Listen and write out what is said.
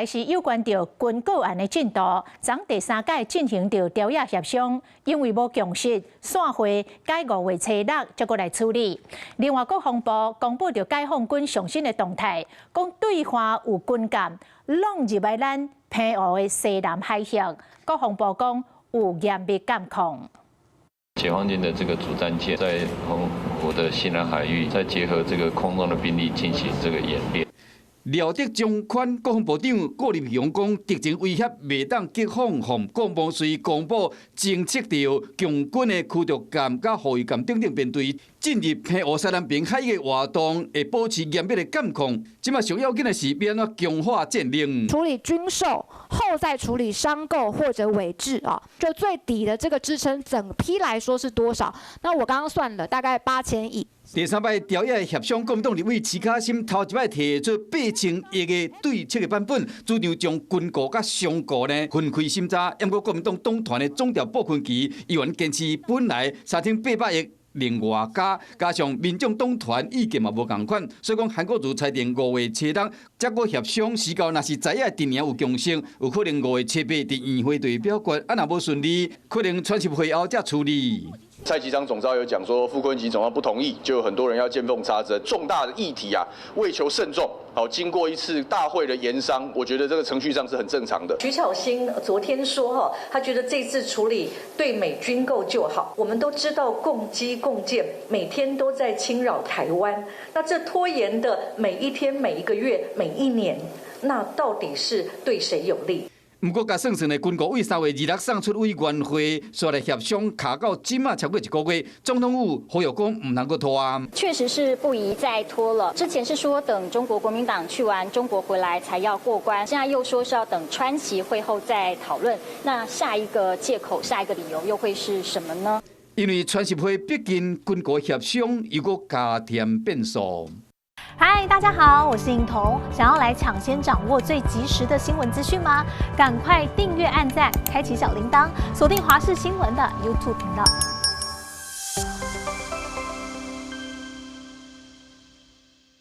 来是有关着军购案的进度，昨第3届进行着调野协商，因为无共识，散会改5月初6才过来处理。另外，国防部公布着解放军上新的动态，讲对方有军舰拢入来咱澎湖的西南海峡，国防部讲有严密监控。 解放军的这个主战舰在澎湖的西南海域，再结合这个空中的兵力进行这个演练。 廖德中款国防部长郭立雄讲，敌情威胁未当激放，向国防随公布侦测到强军的驱逐舰、甲护卫舰等等编队进入澎湖西南边海域的活动，会保持严密的监控。今麦上要紧的是要安怎强化战力。处理军售后再处理商购或者伪制啊，就最底的这个支撑，整批来说是多少？那我刚刚算了，大概8000亿。 第3摆调野协商，国民党立委徐巧芯头一摆提出8000亿的对策的版本，主张将军购甲商购呢分开审查。不过国民党党团的总调部分期议员坚持本来3800亿。 另外加上民众党团意见嘛无共款，所以讲韩国瑜裁定5月初6再过协商时间，若是知影阵营有共识，有可能5月初8伫议会对表决，若无顺利，可能传习会后才处理。 蔡其昌总召有讲说，傅昆萁总召不同意，就有很多人要见缝插针。重大的议题啊，为求慎重，好，经过一次大会的研商，我觉得这个程序上是很正常的。徐巧芯昨天说他觉得这次处理对美军购就好。我们都知道共机共建每天都在侵扰台湾，那这拖延的每一天、每一个月、每一年，那到底是对谁有利？ 不过，甲算算的军购为3月26送出委员会，说来协商卡到今超过1个月，总统府侯友宜唔能够拖啊。确实是不宜再拖了。之前是说等中国国民党去完中国回来才要过关，现在又说是要等川习会后再讨论。那下一个借口、下一个理由又会是什么呢？因为川习会毕竟军购协商又个加添变数。 嗨，大家好，我是颖彤。想要来抢先掌握最及时的新闻资讯吗？赶快订阅、按赞、开启小铃铛，锁定华视新闻的 YouTube 频道。